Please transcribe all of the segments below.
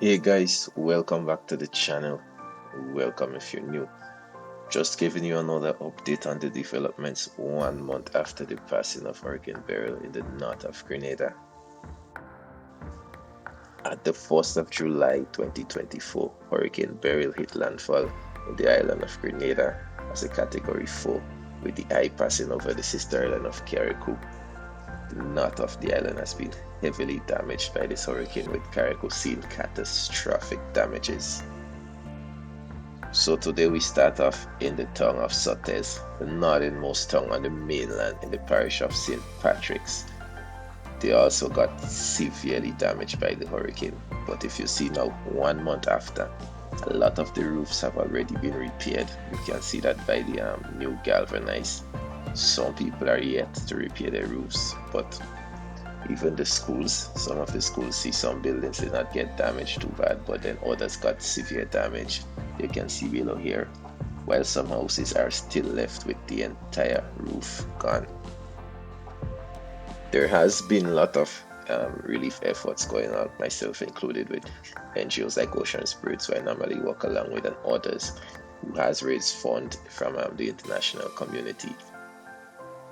Hey guys, welcome back to the channel. Welcome if you're new. Just giving you another update on the developments 1 month after the passing of Hurricane Beryl in the north of Grenada. At the 1st of July 2024, Hurricane Beryl hit landfall in the island of Grenada as a Category 4, with the eye passing over the sister island of Carriacou. The north of the island has been heavily damaged by this hurricane, with Carriacou seeing catastrophic damages. So today we start off in the town of Sotes, the northernmost town on the mainland in the parish of St. Patrick's. They also got severely damaged by the hurricane, but if you see now, 1 month after, a lot of the roofs have already been repaired. You can see that by the new galvanized. Some people are yet to repair their roofs, but even the schools, some of the schools, see some buildings did not get damaged too bad, but then others got severe damage. You can see below here, while some houses are still left with the entire roof gone. There has been a lot of relief efforts going on, myself included, with NGOs like Ocean Spirits, who I normally work along with, and others, who has raised funds from the international community,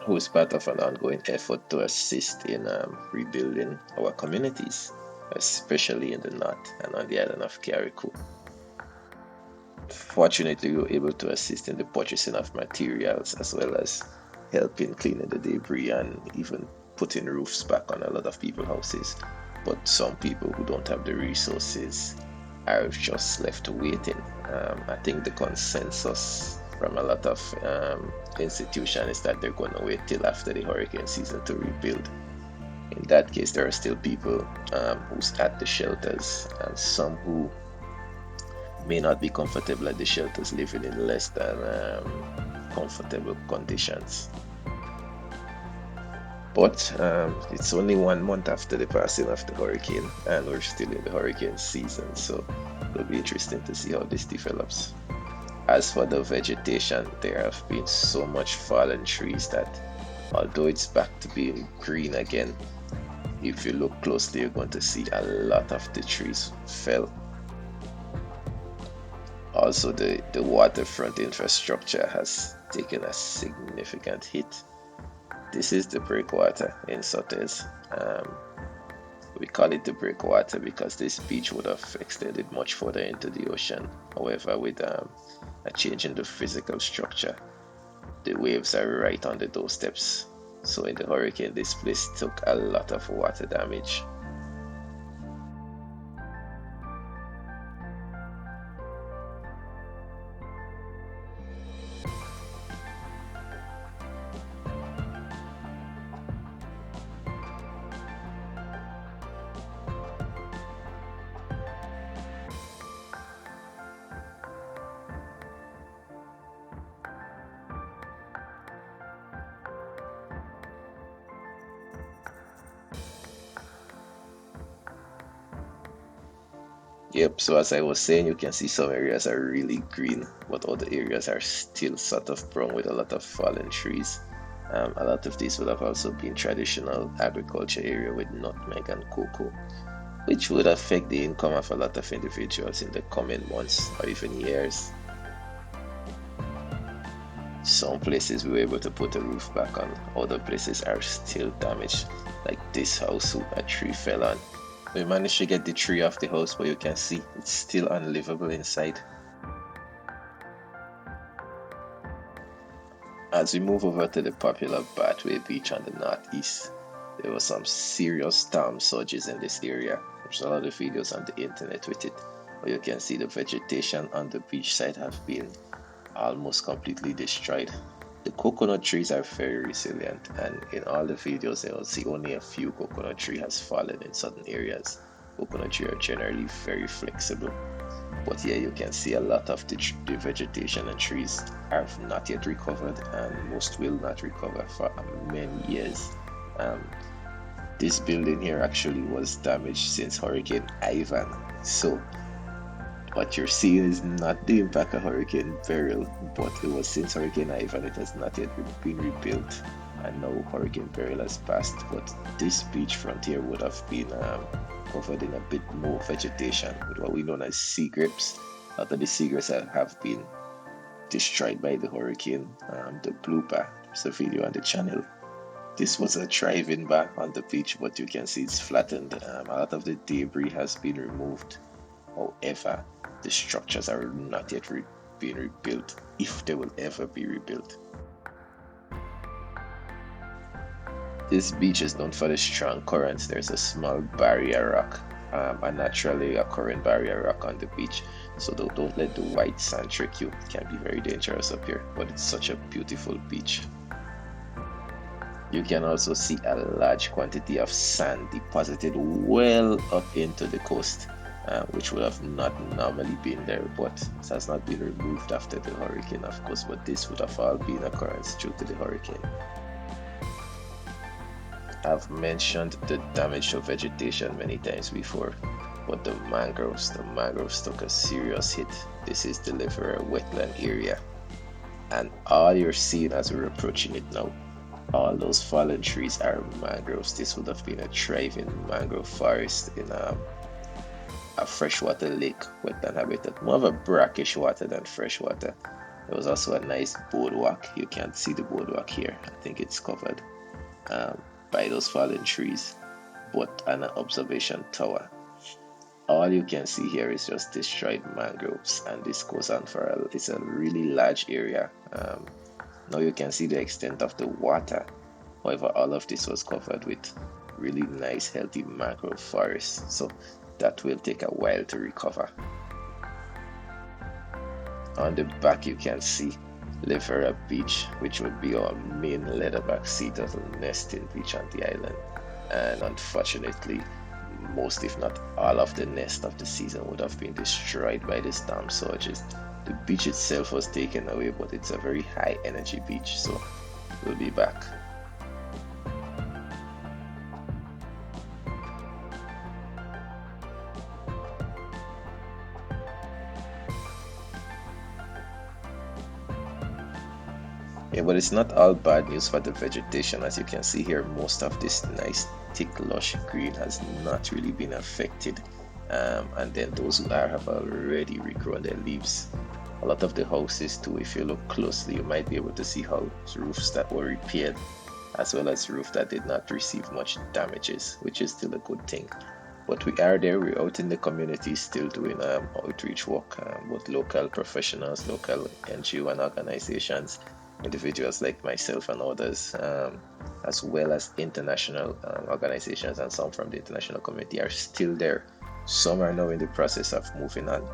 who is part of an ongoing effort to assist in rebuilding our communities, especially in the north and on the island of Carriacou. Fortunately, we were able to assist in the purchasing of materials, as well as helping cleaning the debris and even putting roofs back on a lot of people's houses. But some people who don't have the resources are just left waiting. I think the consensus from a lot of institutions is that they're going to wait till after the hurricane season to rebuild. In that case, there are still people who's at the shelters, and some who may not be comfortable at the shelters, living in less than comfortable conditions. But it's only 1 month after the passing of the hurricane, and we're still in the hurricane season, so it'll be interesting to see how this develops. As for the vegetation, there have been so much fallen trees that although it's back to being green again, if you look closely, you're going to see a lot of the trees fell. Also, the waterfront infrastructure has taken a significant hit. This is the breakwater in Sotes. We call it the breakwater because this beach would have extended much further into the ocean. However, with a change in the physical structure, the waves are right on the doorsteps. So in the hurricane, this place took a lot of water damage. Yep, so as I was saying, you can see some areas are really green, but other areas are still sort of brown with a lot of fallen trees. A lot of these would have also been traditional agriculture area with nutmeg and cocoa, which would affect the income of a lot of individuals in the coming months or even years. Some places we were able to put a roof back on, other places are still damaged, like this house who a tree fell on. We managed to get the tree off the house, but you can see it's still unlivable inside. As we move over to the popular Bathway Beach on the northeast, there were some serious storm surges in this area. There's a lot of videos on the internet with it, but you can see the vegetation on the beach side have been almost completely destroyed. The coconut trees are very resilient, and in all the videos you'll see only a few coconut tree has fallen in certain areas. Coconut trees are generally very flexible, but here you can see a lot of the vegetation and trees have not yet recovered, and most will not recover for many years. This building here actually was damaged since Hurricane Ivan, so what you're seeing is not the impact of Hurricane Beryl, but it was since Hurricane Ivan. It has not yet been rebuilt, and now Hurricane Beryl has passed. But this beachfront here would have been covered in a bit more vegetation with what we know as sea grapes. A lot of the sea grapes have been destroyed by the hurricane. The blooper, there's a video on the channel. This was a thriving bar on the beach, but you can see it's flattened. A lot of the debris has been removed. However, the structures are not yet being rebuilt, if they will ever be rebuilt. This beach is known for the strong currents. There's a small barrier rock, a naturally occurring barrier rock on the beach. So don't let the white sand trick you. It can be very dangerous up here, but it's such a beautiful beach. You can also see a large quantity of sand deposited well up into the coast, which would have not normally been there, but it has not been removed after the hurricane, of course, but this would have all been occurrence due to the hurricane. I've mentioned the damage to vegetation many times before, but the mangroves took a serious hit. This is the Livera wetland area, and all you're seeing as we're approaching it now, all those fallen trees are mangroves. This would have been a thriving mangrove forest in a freshwater lake wetland habitat, more of a brackish water than freshwater. There was also a nice boardwalk. You can't see the boardwalk here. I think it's covered by those fallen trees, but an observation tower. All you can see here is just destroyed mangroves, and this goes on for it's a really large area. Now you can see the extent of the water. However, all of this was covered with really nice healthy mangrove forests, so that will take a while to recover. On the back you can see Livera Beach, which would be our main leatherback sea turtle nesting beach on the island, and unfortunately most if not all of the nest of the season would have been destroyed by the storm surges. The beach itself was taken away, but it's a very high energy beach, so we'll be back. Yeah, but it's not all bad news for the vegetation. As you can see here, most of this nice thick lush green has not really been affected, and then those who are have already regrown their leaves. A lot of the houses too, if you look closely, you might be able to see how roofs that were repaired, as well as roofs that did not receive much damages, which is still a good thing. But we are there, we're out in the community still doing outreach work, with local professionals, local NGO and organizations, individuals like myself and others, as well as international organizations, and some from the international community are still there. Some are now in the process of moving on.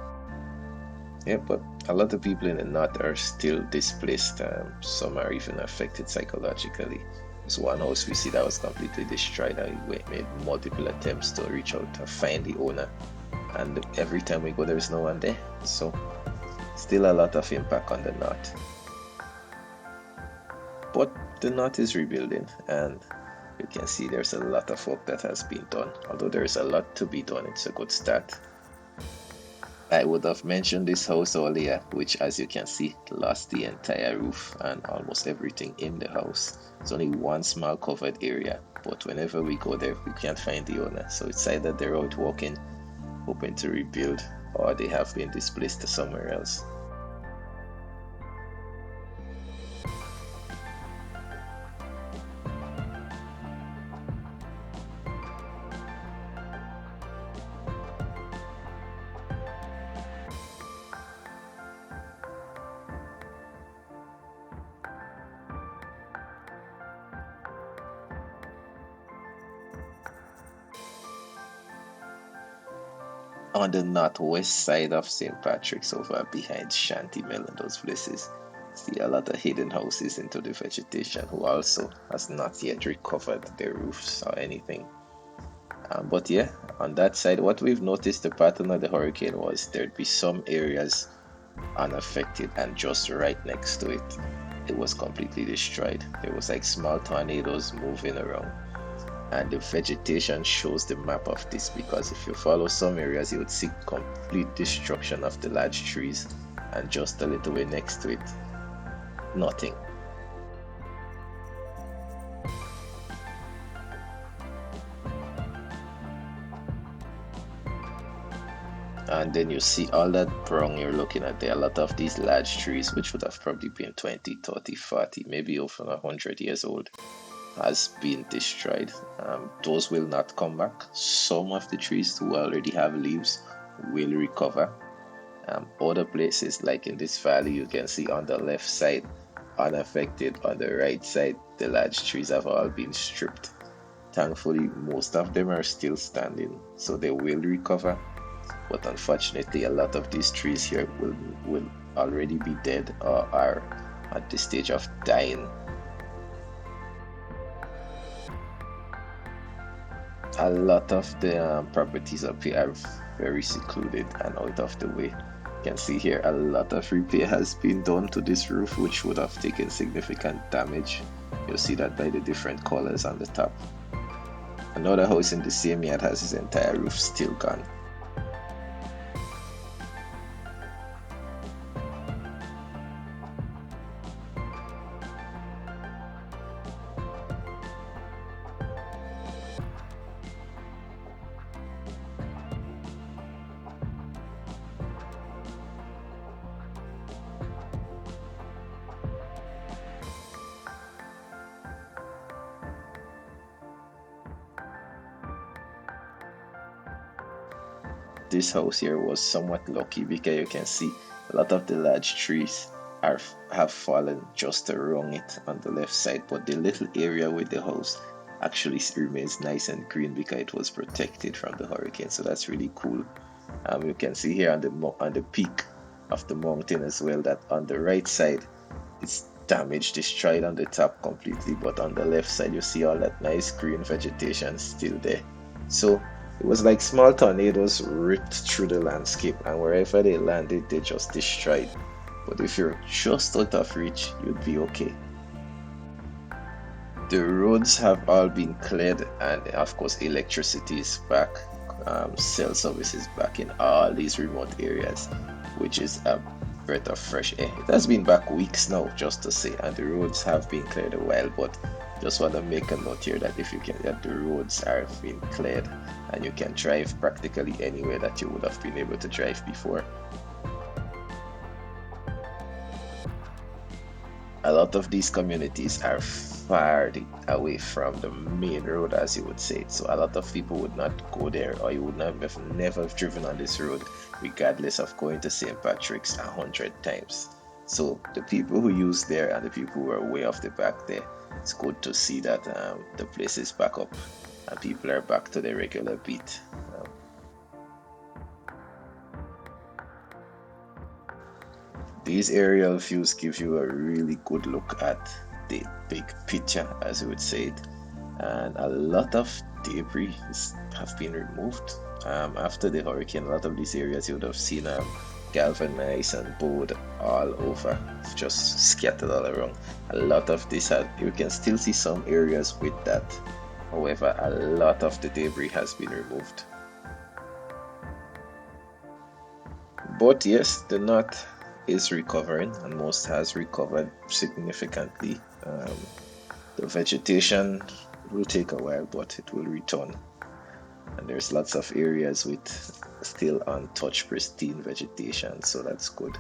Yeah, but a lot of people in the north are still displaced. Some are even affected psychologically. There's one house we see that was completely destroyed, and we made multiple attempts to reach out to find the owner, and every time we go there is no one there. So still a lot of impact on the north. But the north is rebuilding, and you can see there's a lot of work that has been done. Although there is a lot to be done, it's a good start. I would have mentioned this house earlier, which, as you can see, lost the entire roof and almost everything in the house. It's only one small covered area, but whenever we go there, we can't find the owner. So it's either they're out walking, hoping to rebuild, or they have been displaced to somewhere else. On the northwest side of St. Patrick's, over behind Shanty Mill and those places, see a lot of hidden houses into the vegetation who also has not yet recovered their roofs or anything. But yeah, on that side, what we've noticed the pattern of the hurricane was there'd be some areas unaffected, and just right next to it, it was completely destroyed. There was like small tornadoes moving around. And the vegetation shows the map of this, because if you follow some areas, you would see complete destruction of the large trees, and just a little way next to it, nothing. And then you see all that brown you're looking at there. A lot of these large trees, which would have probably been 20, 30, 40, maybe over 100 years old, has been destroyed. Those will not come back. Some of the trees who already have leaves will recover. Other places, like in this valley, you can see on the left side, unaffected. On the right side, the large trees have all been stripped. Thankfully, most of them are still standing, so they will recover. But unfortunately, a lot of these trees here will already be dead or are at the stage of dying. A lot of the properties up here are very secluded and out of the way. You can see here a lot of repair has been done to this roof, which would have taken significant damage. You'll see that by the different colors on the top. Another house in the same yard has its entire roof still gone. This house here was somewhat lucky because you can see a lot of the large trees have fallen just around it on the left side, but the little area with the house actually remains nice and green because it was protected from the hurricane. So that's really cool. You can see here on the peak of the mountain as well that on the right side it's damaged, destroyed on the top completely, but on the left side you see all that nice green vegetation still there. So it was like small tornadoes ripped through the landscape, and wherever they landed, they just destroyed. But if you're just out of reach, you'd be okay. The roads have all been cleared, and of course, electricity is back. Cell service is back in all these remote areas, which is a breath of fresh air. It has been back weeks now, just to say, and the roads have been cleared a while, but just want to make a note here that if you can, that the roads have been cleared and you can drive practically anywhere that you would have been able to drive before. A lot of these communities are far away from the main road, as you would say, so a lot of people would not go there, or you would never have driven on this road regardless of going to St. Patrick's 100 times. So the people who use there and the people who are way off the back there, it's good to see that the place is back up and people are back to their regular beat. These aerial views give you a really good look at the big picture, as you would say it, and a lot of debris have been removed after the hurricane. A lot of these areas you would have seen galvanized and bowed all over, just scattered all around. A lot of this you can still see some areas with that. However, a lot of the debris has been removed. But yes, the north is recovering, and most has recovered significantly. The vegetation will take a while, but it will return. And there's lots of areas with still untouched, pristine vegetation, so that's good.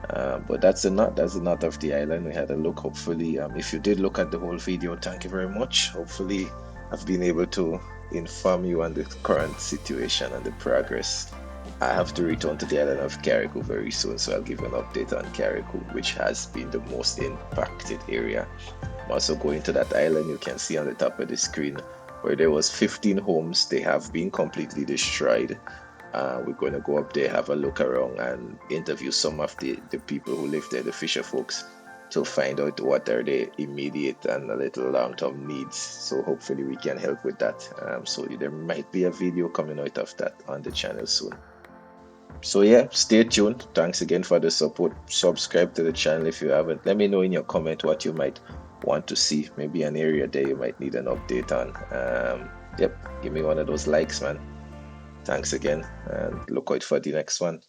But that's the north of the island. We had a look. Hopefully, if you did look at the whole video, thank you very much. Hopefully, I've been able to inform you on the current situation and the progress. I have to return to the island of Carriacou very soon, so I'll give you an update on Carriacou, which has been the most impacted area. I'm also going to that island. You can see on the top of the screen where there was 15 homes. They have been completely destroyed. We're going to go up there, have a look around, and interview some of the people who live there, the fisher folks, to find out what are their immediate and a little long-term needs. So hopefully we can help with that. So there might be a video coming out of that on the channel soon. So yeah, stay tuned. Thanks again for the support. Subscribe to the channel if you haven't. Let me know in your comment what you might want to see. Maybe an area there you might need an update on. Yep, give me one of those likes, man. Thanks again, and look out for the next one.